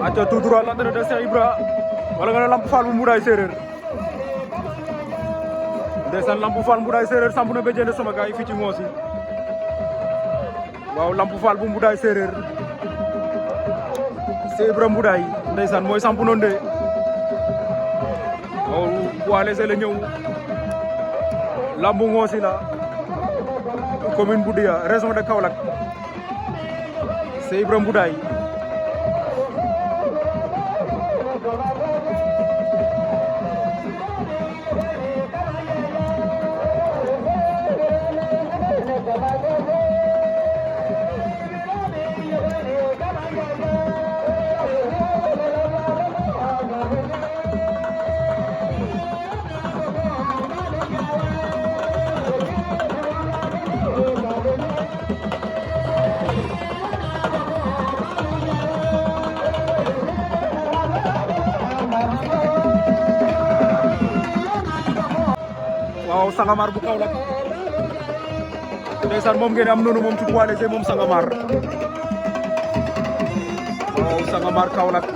aca tout droit l'entrée de Cheikh Ibra wala nga ne Lamp Fall bu Mboudaye Séeréer ndeysaan Lamp Fall Mboudaye Séeréer samp na béjjén sama gaay fii ci Ngoosi waaw Lamp Fall bu Mboudaye Séeréer Cheikh Ibra Mboudaye ndeysaan mooy samp noonu de waaw waa lese la ñëw lambu Ngoosi la commune bu Diya région de Kaolack Cheikh Ibra Mboudaye waaw Sangomar bu Kaolack ndeysaan moom ngeen am noonu moom ci poids léger moom Sangomar waaw Sangomar Kaolack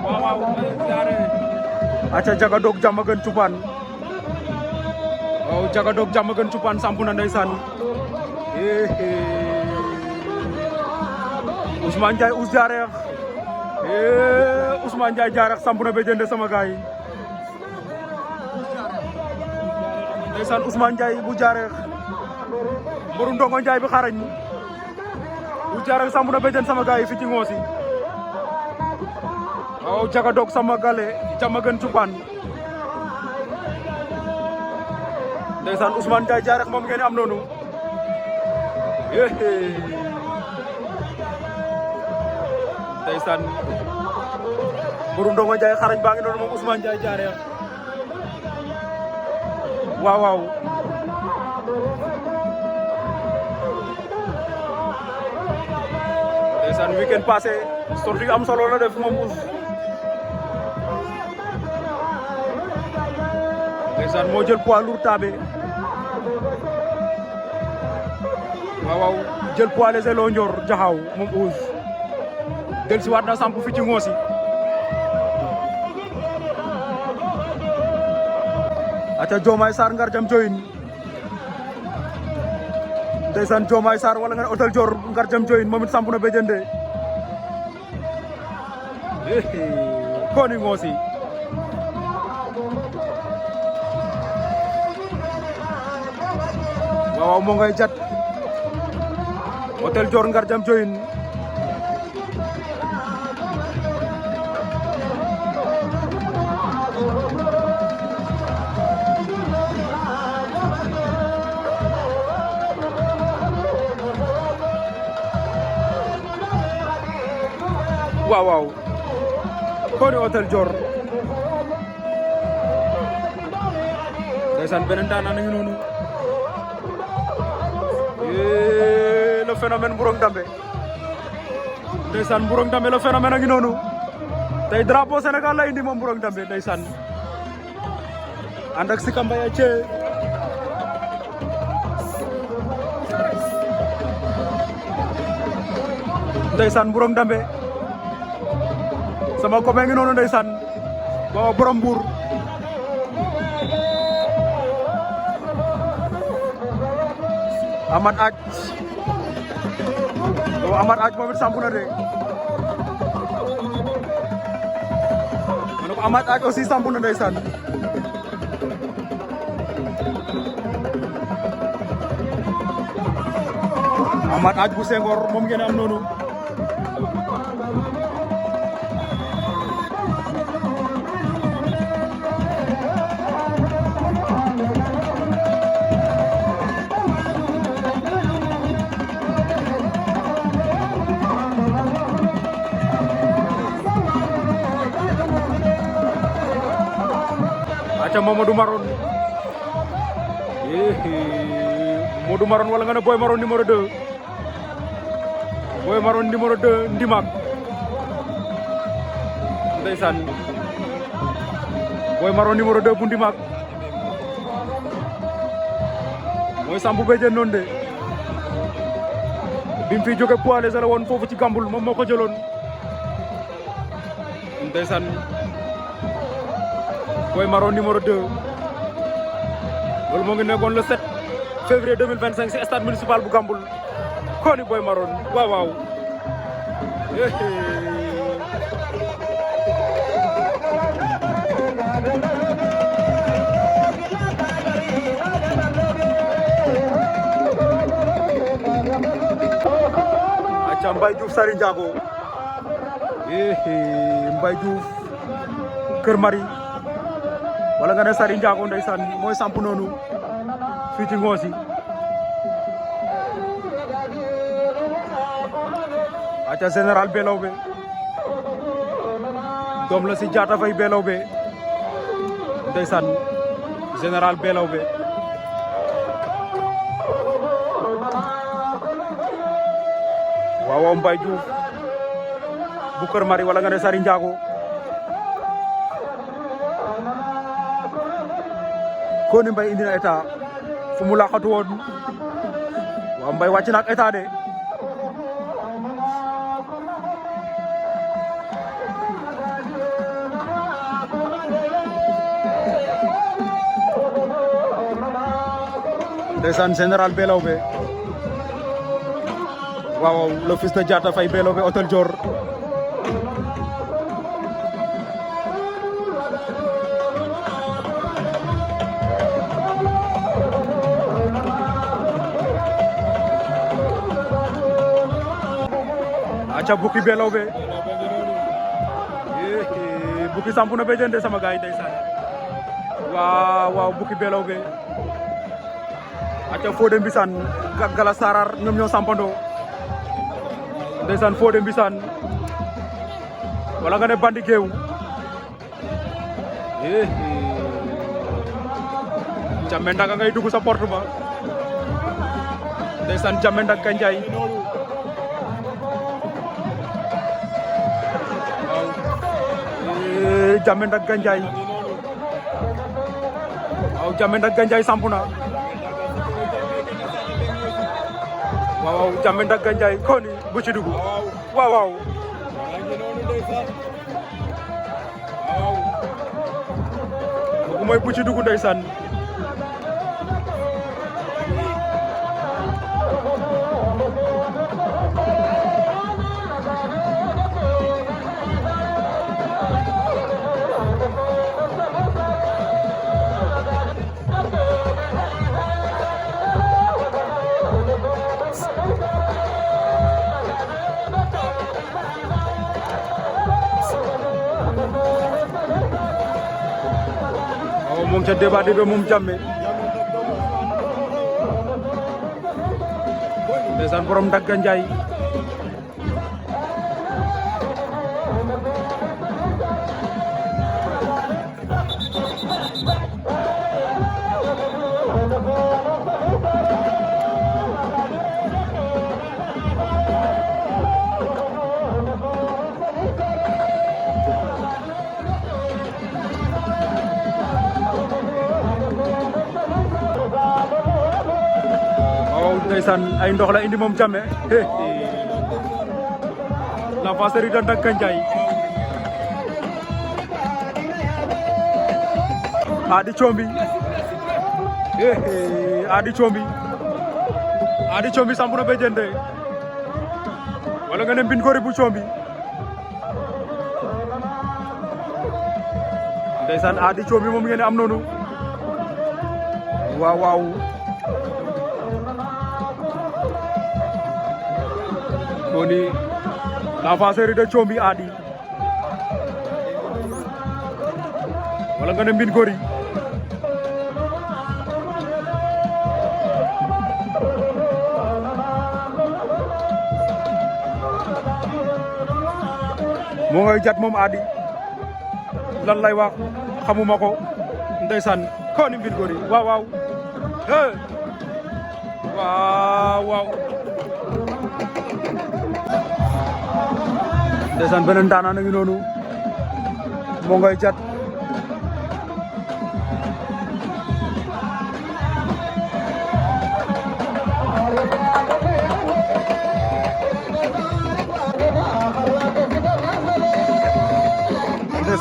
waaw aca Jaga Dog Jamagan Cupaan waaw Jaga Dog Jamagan Cupaan sampu na ndeysaan Ousmane Ndiaye Ous Diarekh Ousmane Ndiaye Diarekh sampu na béjjén de sama gaay ndeysaan Ousmane Ndiaye bu Diarekh mboru Ndongo Ndiaye bi xarañ Ous Diarekh sampu na béjjén sama gaay fi ci Ngoosi waaw Jaga Dog sama gale Jamagan Cupaan ndeysaan Ousmane Ndiaye Diarekh moom ngeen am noonu ndeysaan mboru Ndongo Ndiaye xarañ baa ngi noonu moom Ousmane Ndiaye Diarekh waaw waaw ndeysaan weekend passé sortie am solo la def moom Ous ndeysaan moo jël poids lourd tabe waaw waaw jël poids léger loo njor jaxaw moom Ous del si waat na samp fi ci Ngoosi aca Diomaye Sarr ngar jam joyin ndeysaan Diomaye Sarr wala nga ne Hôtel Dior ngar jam joyin moom it samp na béjjén de koni Ngoosi waaw mo ngay jat Hôtel Dior ngar jam joyin waaw waaw koni Hôtel Dior ndeysaan beneen daanaan ngi noonu le phénomène Mburok Ndambe ndeysaan Mburok Ndambe le phénomène a ngi noonu tey drapeau Sénégal la indi moom Mburok Ndambe ndeysaan ànd ak Sika Mbaye Thié ndeysaan Mburok Ndambe sama copain ngi noonu ndeysaan booba borom Mbour Amad Aj booba Amad Aj moom it sampu na de ma ne ko Amad Aj aussi sampu na ndeysaan Amad Aj bu Senghor moom ngeen am noonu aca Mamadou Maron Modou Maron wala nga ne Boy Maron numéro 2 Boy Maron numéro 2 Ndimak ndeysaan Boy Maron numéro 2 bu Ndimak mooy sampu béjjén noonu de bi mu fi jóge poids léger la woon foofu ci Gambul moom moo ko jëloon ndeysaan Boy Maroon numéro 2 loolu moo ngi nekkoon le 7 février 2025 ci stade municipal bu Gambul koni Boy Maroon waaw waaw aca Mbaye Diouf Sary Ndiago Mbaye Diouf Kër Mari wala nga ne Sary Ndiago ndeysaan mooy samp noonu fii ci Ngoosi aca général Belawbe doom la si Jaata Fay Belawbe ndeysaan général Belawbe waaw Mbaye Diouf bu Kër Mari wala nga ne Sary Ndiago Koni Mbaye indi na état fu mu laqatu woon waaw Mbaye wàcc na ak état de ndeysaan général Belawbe waaw le fils de Diatta Faye Belawbe Hôtel Dior aca Bouki Belawbe Bouki sampu na béjjén de sama gaay ndeysaan waaw Bouki Belawbe aca Fodé Mbissane Gala Sarar ñoom ñoo sampandoo ndeysaan Fodé Mbissane wala nga ne Bandi Géew Jammeh Ndaga ngay dugg sa porte ba ndeysaan Jammeh Ndaga Gandiaye Jammeh Ndaga Gandiaye waaw Jammeh Ndaga Gandiaye sampu na waaw Jammeh Ndaga Gandiaye Koni bu ci dugg waaw kooku mooy bu ci dugg ndeysaan moom ca débat bi moom Jammeh ndeysaan borom Ndaga Gandiaye ndeysaan ay ndox la indi moom Jammeh la faserie de Ndaga Gandiaye Adi Combi Adi Combi sampu na béjjén de wala nga ne mbin gori bu Combi ndeysaan Adi Combi moom ngeen am noonu waaw Koni la faserie de Combi Adi wala nga ne mbin gori moo ngay jat moom Adi lan lay wax xamuma ko ndeysaan Koni mbin gori waaw ndeysaan beneen daanaan a ngi noonu moo ngay jat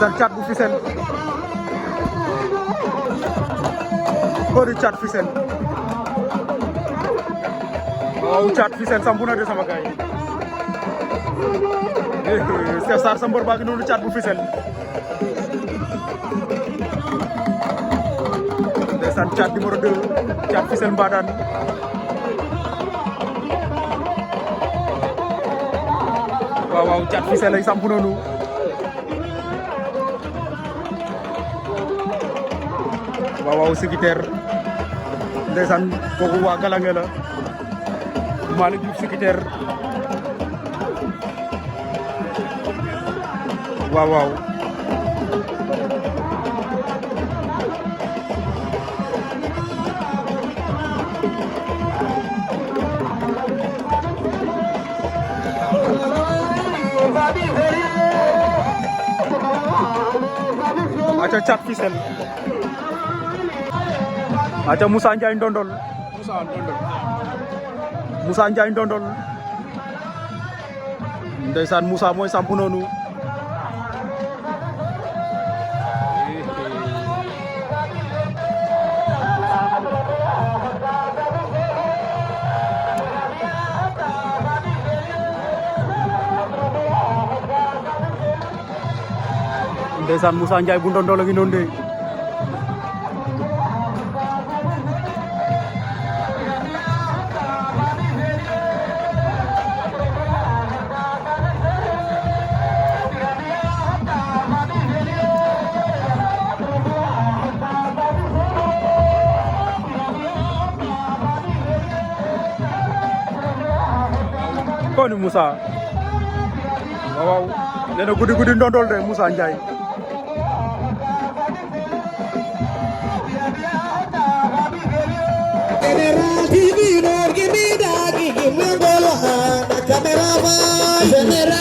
ndeysaan Thiat bu Fissel Kori Thiat Fissel waaw Thiat Fissel sampu na de sama gaay Cheikh Sarr sa mbër baa ngi noonu Thiat bu Fissel ndeysaan Thiat numéro 2 Thiat Fissel Mbadane waaw waaw Thiat Fissel ay sampu noonu waaw waaw Sikiteer ndeysaan kooku waa Galange la Malick Diouf Sikiteer waaw waaw aca Thiat Fissel aca Moussa Ndiaye Ndondol Moussa Ndiaye Ndondol ndeysaan Moussa mooy sampu noonu ndeysaan Moussa Ndiaye bu Ndondol a ngi noonu de koni Moussa waaw nee na guddi guddi Ndondol de Moussa Ndiaye General TV, no, give me that, give me the camera,